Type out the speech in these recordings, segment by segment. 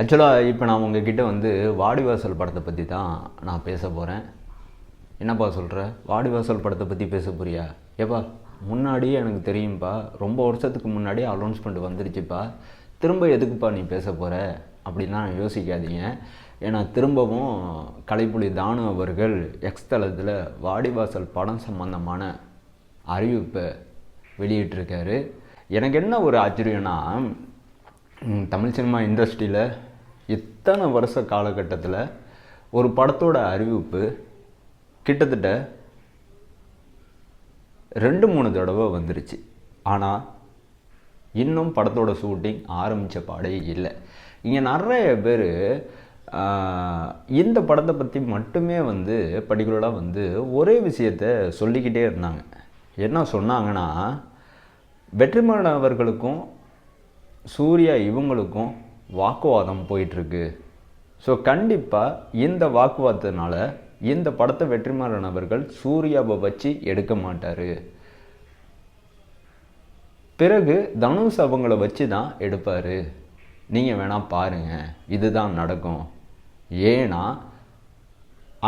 ஆக்சுவலாக இப்போ நான் உங்ககிட்ட வந்து வாடிவாசல் படத்தை பற்றி தான் நான் பேச போகிறேன். என்னப்பா சொல்கிற? வாடிவாசல் படத்தை பற்றி பேச போறியா? ஏப்பா முன்னாடியே எனக்கு தெரியும்ப்பா, ரொம்ப வருஷத்துக்கு முன்னாடியே அனௌன்ஸ்மெண்ட் வந்துருச்சுப்பா, திரும்ப எதுக்குப்பா நீ பேச போகிற அப்படின்னா யோசிக்காதீங்க. ஏன்னா திரும்பவும் கலைப்புலி தானு அவர்கள் எக்ஸ் தளத்தில் வாடிவாசல் படம் சம்பந்தமான அறிவிப்பை வெளியிட்டிருக்காரு. எனக்கு என்ன ஒரு ஆச்சரியம்னா, தமிழ் சினிமா இண்டஸ்ட்ரியில் இத்தனை வருஷ காலகட்டத்தில் ஒரு படத்தோட அறிவிப்பு கிட்டத்தட்ட 2-3 தடவை வந்துருச்சு. ஆனால் இன்னும் படத்தோட ஷூட்டிங் ஆரம்பித்த பாடே இல்லை. இங்கே நிறைய பேர் இந்த படத்தை பற்றி மட்டுமே வந்து பர்டிகுலராக வந்து ஒரே விஷயத்தை சொல்லிக்கிட்டே இருந்தாங்க. என்ன சொன்னாங்கன்னா, வெற்றிமாறன் அவர்களுக்கும் சூர்யா இவங்களுக்கும் வாக்குவாதம் போயிட்டுருக்கு. ஸோ கண்டிப்பாக இந்த வாக்குவாதத்தினால இந்த படத்தை வெற்றிமாறன் அவர்கள் சூர்யாவை வச்சு எடுக்க மாட்டார், பிறகு தனுஷ் அவங்கள வச்சு தான் எடுப்பார், நீங்கள் வேணால் பாருங்கள், இதுதான் நடக்கும். ஏன்னா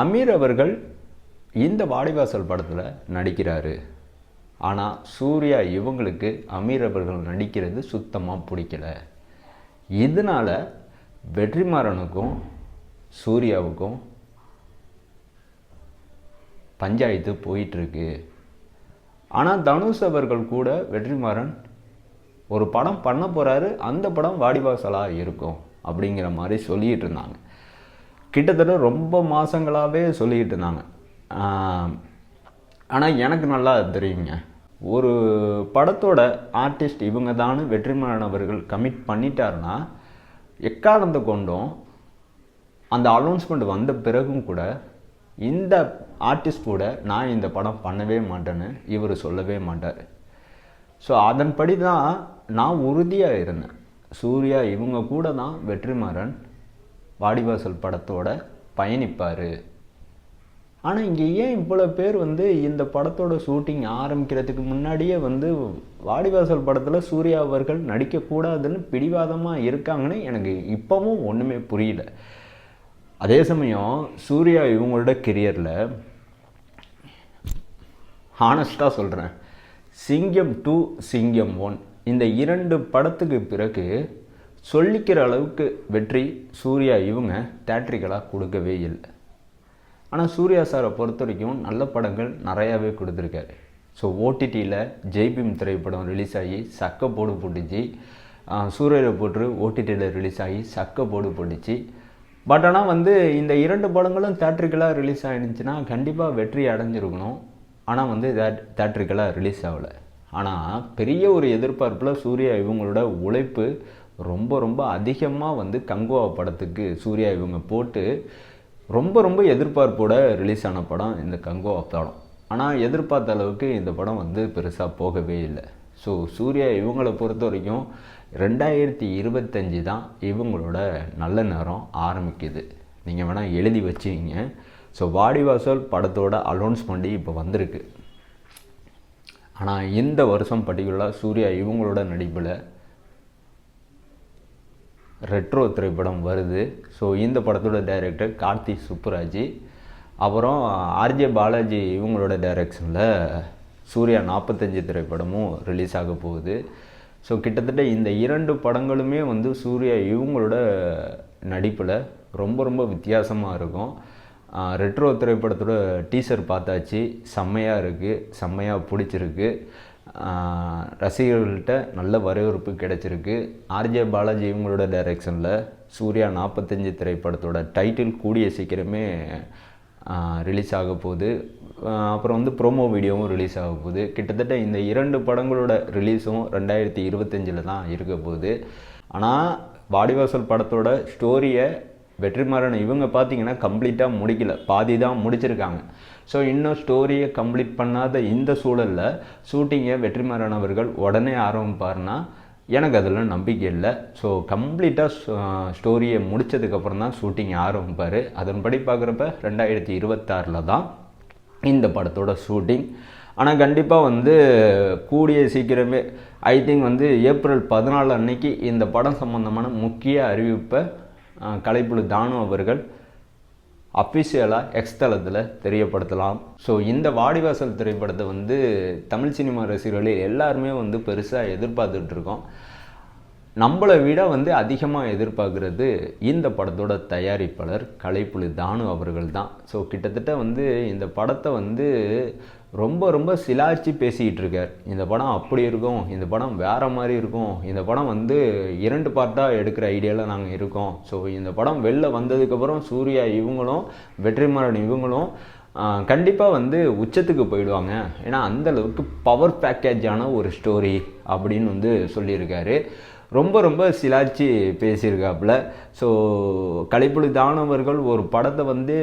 அமீர் அவர்கள் இந்த வாடிவாசல் படத்தில் நடிக்கிறாரு. ஆனால் சூர்யா இவங்களுக்கு அமீர் அவர்கள் நடிக்கிறது சுத்தமாக பிடிக்கல. இதனால் வெற்றிமாறனுக்கும் சூர்யாவுக்கும் பஞ்சாயத்து போயிட்டுருக்கு. ஆனால் தனுஷ் அவர்கள் கூட வெற்றிமாறன் ஒரு படம் பண்ண போகிறாரு, அந்த படம் வாடிவாசலாக இருக்கும் அப்படிங்கிற மாதிரி சொல்லிகிட்டு இருந்தாங்க. கிட்டத்தட்ட ரொம்ப மாதங்களாகவே சொல்லிக்கிட்டு இருந்தாங்க. ஆனால் எனக்கு நல்லா தெரியுங்க, ஒரு படத்தோட ஆர்டிஸ்ட் இவங்க தான் வெற்றிமாறன் அவர்கள் கமிட் பண்ணிட்டாருன்னா எக்காரணத்தை கொண்டும் அந்த அனௌன்ஸ்மெண்ட் வந்த பிறகும் கூட இந்த ஆர்டிஸ்ட் கூட நான் இந்த படம் பண்ணவே மாட்டேன்னு இவர் சொல்லவே மாட்டார். ஸோ அதன்படி தான் நான் உறுதியாக இருந்தேன், சூர்யா இவங்க கூட தான் வெற்றிமாறன் வாடிவாசல் படத்தோட பயணிப்பார். ஆனால் இங்கே ஏன் இவ்வளோ பேர் வந்து இந்த படத்தோட ஷூட்டிங் ஆரம்பிக்கிறதுக்கு முன்னாடியே வந்து வாடிவாசல் படத்தில் சூர்யா அவர்கள் நடிக்கக்கூடாதுன்னு பிடிவாதமாக இருக்காங்கன்னு எனக்கு இப்போவும் ஒன்றுமே புரியல. அதே சமயம் சூர்யா இவங்களோட கெரியரில் ஹானஸ்டாக சொல்கிறேன், சிங்கம் 2, சிங்கம் 1 இந்த 2 படத்துக்கு பிறகு சொல்லிக்கிற அளவுக்கு வெற்றி சூர்யா இவங்க தேட்ரிக்கலாக கொடுக்கவே இல்லை. ஆனால் சூர்யா சாரை பொறுத்த வரைக்கும் நல்ல படங்கள் நிறையாவே கொடுத்துருக்காரு. ஸோ ஓடிடியில் ஜெய்பீம் திரைப்படம் ரிலீஸ் ஆகி சக்க போடு போட்டுச்சு, சூரியரை போட்டு ஓடிடியில் ரிலீஸ் ஆகி சக்க போடு போட்டுச்சு. பட் ஆனால் வந்து இந்த 2 படங்களும் தேட்ரிக்கலாக ரிலீஸ் ஆகிடுச்சுன்னா கண்டிப்பாக வெற்றி அடைஞ்சிருக்கணும். ஆனால் வந்து தேட்ரிக்கலாக ரிலீஸ் ஆகலை. ஆனால் பெரிய ஒரு எதிர்பார்ப்பில் சூர்யா இவங்களோட உழைப்பு ரொம்ப ரொம்ப அதிகமாக வந்து கங்குவா படத்துக்கு சூர்யா இவங்க போட்டு ரொம்ப எதிர்பார்ப்போட ரிலீஸ் ஆன படம் இந்த கங்குவா படம். ஆனால் எதிர்பார்த்த அளவுக்கு இந்த படம் வந்து பெருசாக போகவே இல்லை. ஸோ சூர்யா இவங்களை பொறுத்த வரைக்கும் 2025 தான் இவங்களோட நல்ல நேரம் ஆரம்பிக்குது. நீங்கள் வேணால் எழுதி வச்சுக்கிங்க. ஸோ வாடிவாசல் படத்தோட அனௌன்ஸ்மெண்ட் இப்போ வந்திருக்கு. ஆனால் இந்த வருஷம் பர்டிகுலராக சூர்யா இவங்களோட நடிப்பில் ரெட்ரோ திரைப்படம் வருது. ஸோ இந்த படத்தோட டைரக்டர் கார்த்தி சுப்புராஜ், அப்புறம் ஆர்ஜே பாலாஜி இவங்களோட டைரக்ஷனில் சூர்யா 45 திரைப்படமும் ரிலீஸ் ஆக போகுது. ஸோ கிட்டத்தட்ட இந்த 2 படங்களுமே வந்து சூர்யா இவங்களோட நடிப்பில் ரொம்ப வித்தியாசமாக இருக்கும். ரெட்ரோ திரைப்படத்தோட டீசர் பார்த்தாச்சு, செம்மையாக இருக்குது, செம்மையாக பிடிச்சிருக்கு, ரசிகர்கள்ட்ட நல்ல வரவேற்பு கிடைச்சிருக்கு. ஆர்ஜே பாலாஜி இவங்களோட டைரக்ஷனில் சூர்யா 45 திரைப்படத்தோட டைட்டில் கூடிய சீக்கிரமே ரிலீஸ் ஆக போகுது. அப்புறம் வந்து ப்ரோமோ வீடியோவும் ரிலீஸ் ஆக போகுது. கிட்டத்தட்ட இந்த 2 படங்களோட ரிலீஸும் 2025 தான் இருக்க போகுது. ஆனால் வாடிவாசல் படத்தோட ஸ்டோரியை வெற்றிமாறன் இவங்க பார்த்தீங்கன்னா கம்ப்ளீட்டாக முடிக்கல, பாதி தான் முடிச்சிருக்காங்க. ஸோ இன்னும் ஸ்டோரியை கம்ப்ளீட் பண்ணாத இந்த சூழலில் ஷூட்டிங்கை வெற்றிமாறன் அவர்கள் உடனே ஆரம்பிப்பார்னா எனக்கு அதில் நம்பிக்கை இல்லை. ஸோ கம்ப்ளீட்டாக ஸ்டோரியை முடித்ததுக்கப்புறம் தான் ஷூட்டிங் ஆரம்பிப்பார். அதன்படி பார்க்குறப்ப 2026 தான் இந்த படத்தோட ஷூட்டிங். ஆனால் கண்டிப்பாக வந்து கூடிய சீக்கிரமே ஐ திங்க் வந்து ஏப்ரல் 14 அன்னைக்கு இந்த படம் சம்மந்தமான முக்கிய அறிவிப்பை கலைப்புலி தானு அவர்கள் அஃபிஷியலாக எக்ஸ் தளத்தில் தெரியப்படுத்தலாம். ஸோ இந்த வாடிவாசல் திரைப்படத்தை வந்து தமிழ் சினிமா ரசிகர்கள் எல்லாருமே வந்து பெருசாக எதிர்பார்த்துட்ருக்கோம். நம்மளை விட வந்து அதிகமாக எதிர்பார்க்குறது இந்த படத்தோட தயாரிப்பாளர் கலைப்புலி தானு அவர்கள் தான். ஸோ கிட்டத்தட்ட வந்து இந்த படத்தை வந்து ரொம்ப சிலாய்ச்சி பேசிக்கிட்டு இருக்கார். இந்த படம் அப்படி இருக்கும், இந்த படம் வேறு மாதிரி இருக்கும், இந்த படம் வந்து 2 பார்ட்டாக எடுக்கிற ஐடியாவில் நாங்கள் இருக்கோம். ஸோ இந்த படம் வெளில வந்ததுக்கப்புறம் சூர்யா இவங்களும் வெற்றிமாறன் இவங்களும் கண்டிப்பாக வந்து உச்சத்துக்கு போயிடுவாங்க. ஏன்னா அந்தளவுக்கு பவர் பேக்கேஜான ஒரு ஸ்டோரி அப்படின்னு வந்து சொல்லியிருக்காரு. ரொம்ப சிலாச்சி பேசியிருக்காப்புல. ஸோ கலைப்புலி தானவர்கள் ஒரு படத்தை வந்து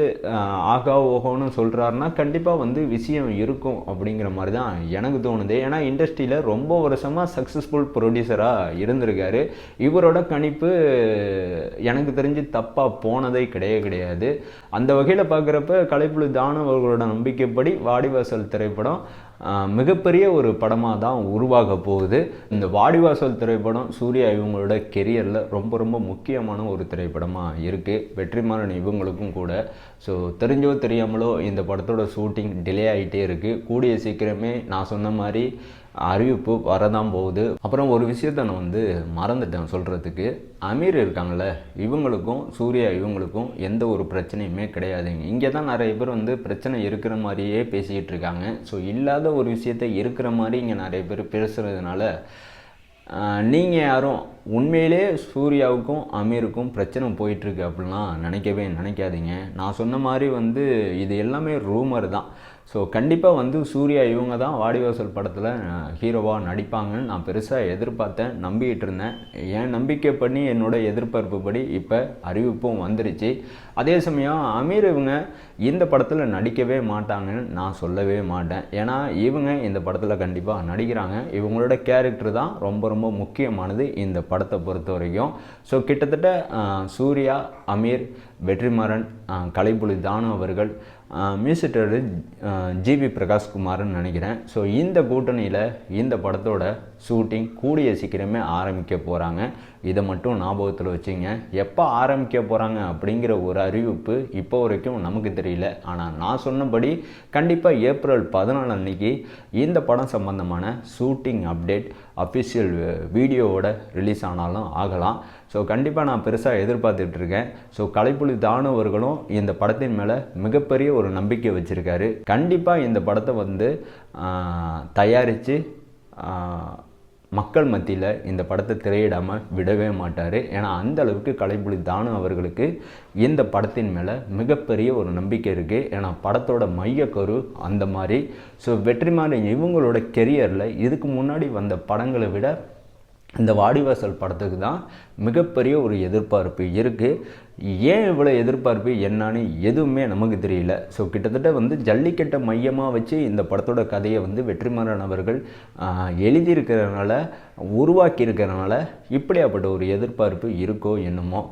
ஆகா ஓகோன்னு சொல்கிறாருன்னா கண்டிப்பாக வந்து விஷயம் இருக்கும் அப்படிங்கிற மாதிரி தான் எனக்கு தோணுது. ஏன்னா இண்டஸ்ட்ரியில் ரொம்ப வருஷமாக சக்ஸஸ்ஃபுல் ப்ரொடியூசராக இருந்திருக்காரு. இவரோட கணிப்பு எனக்கு தெரிஞ்சு தப்பாக போனதே கிடையாது. அந்த வகையில் பார்க்குறப்ப கலைப்புலி தானவர்களோட நம்பிக்கைப்படி வாடிவாசல் திரைப்படம் மிகப்பெரிய ஒரு படமாக தான் உருவாக போகுது. இந்த வாடிவாசல் திரைப்படம் சூர்யா இவங்களோட கெரியரில் ரொம்ப முக்கியமான ஒரு திரைப்படமாக இருக்குது. வெற்றிமாறன் இவங்களுக்கும் கூட. ஸோ தெரிஞ்சோ தெரியாமலோ இந்த படத்தோட ஷூட்டிங் டிலே ஆகிட்டே இருக்குது. கூடிய சீக்கிரமே நான் சொன்ன மாதிரி அறிவிப்பு வரதான் போகுது. அப்புறம் ஒரு விஷயத்த நான் வந்து மறந்துட்டேன் சொல்கிறதுக்கு. அமீர் இருக்காங்கள்ல, இவங்களுக்கும் சூர்யா இவங்களுக்கும் எந்த ஒரு பிரச்சனையுமே கிடையாதுங்க. இங்கே தான் நிறைய பேர் வந்து பிரச்சனை இருக்கிற மாதிரியே பேசிக்கிட்டு இருக்காங்க. ஸோ இல்லாத ஒரு விஷயத்த இருக்கிற மாதிரி இங்கே நிறைய பேர் பேசுகிறதுனால நீங்கள் யாரும் உண்மையிலே சூர்யாவுக்கும் அமீருக்கும் பிரச்சனை போயிட்டுருக்கு அப்படிலாம் நினைக்காதீங்க. நான் சொன்ன மாதிரி வந்து இது எல்லாமே ரூமர் தான். ஸோ கண்டிப்பாக வந்து சூர்யா இவங்க தான் வாடிவாசல் படத்தில் ஹீரோவாக நடிப்பாங்கன்னு நான் பெருசாக எதிர்பார்த்தேன், நம்பிக்கிட்டு இருந்தேன். என் நம்பிக்கை பண்ணி என்னோட எதிர்பார்ப்பு படி இப்போ அறிவிப்பும் வந்துருச்சு. அதே சமயம் அமீர் இவங்க இந்த படத்தில் நடிக்கவே மாட்டாங்கன்னு நான் சொல்லவே மாட்டேன். ஏன்னா இவங்க இந்த படத்தில் கண்டிப்பாக நடிக்கிறாங்க. இவங்களோட கேரக்டர் தான் ரொம்ப முக்கியமானது இந்த படத்தை பொறுத்த வரைக்கும். ஸோ கிட்டத்தட்ட சூர்யா, அமீர், வெற்றிமாறன், கலைப்புலி தானு அவர்கள், மியூசிக் ஜிவி பிரகாஷ்குமார்னு நினைக்கிறேன். ஸோ இந்த கூட்டணியில் இந்த படத்தோட ஷூட்டிங் கூடிய சீக்கிரமே ஆரம்பிக்க போகிறாங்க. இதை மட்டும் ஞாபகத்தில் வச்சுங்க. எப்போ ஆரம்பிக்க போகிறாங்க அப்படிங்கிற ஒரு அறிவிப்பு இப்போ வரைக்கும் நமக்கு தெரியல. ஆனால் நான் சொன்னபடி கண்டிப்பாக ஏப்ரல் 14 அன்னைக்கு இந்த படம் சம்பந்தமான ஷூட்டிங் அப்டேட் அஃபிஷியல் வீடியோவோட ரிலீஸ் ஆனாலும் ஆகலாம். ஸோ கண்டிப்பாக நான் பெருசாக எதிர்பார்த்துட்ருக்கேன். ஸோ கலைப்புலி தானு அவர்களும் இந்த படத்தின் மேலே மிகப்பெரிய ஒரு நம்பிக்கை வச்சுருக்காரு. கண்டிப்பாக இந்த படத்தை வந்து தயாரித்து மக்கள் மத்தியில் இந்த படத்தை திரையிடாமல் விடவே மாட்டார். ஏன்னா அந்த அளவுக்கு கலைப்புலி தானு அவர்களுக்கு இந்த படத்தின் மேலே மிகப்பெரிய ஒரு நம்பிக்கை இருக்குது. ஏன்னா படத்தோட மையக்கரு அந்த மாதிரி. ஸோ வெற்றிமாறன் இவங்களோட கெரியரில் இதுக்கு முன்னாடி வந்த படங்களை விட இந்த வாடிவாசல் படத்துக்கு தான் மிகப்பெரிய ஒரு எதிர்பார்ப்பு இருக்குது. ஏன் இவ்வளோ எதிர்பார்ப்பு என்னன்னு எதுவுமே நமக்கு தெரியல. ஸோ கிட்டத்தட்ட வந்து ஜல்லிக்கட்டை மையமாக வச்சு இந்த படத்தோட கதையை வந்து வெற்றிமாறன் அவர்கள் எழுதியிருக்கிறதுனால, உருவாக்கி இருக்கிறதுனால இப்படியாப்பட்ட ஒரு எதிர்பார்ப்பு இருக்கோ என்னமோ.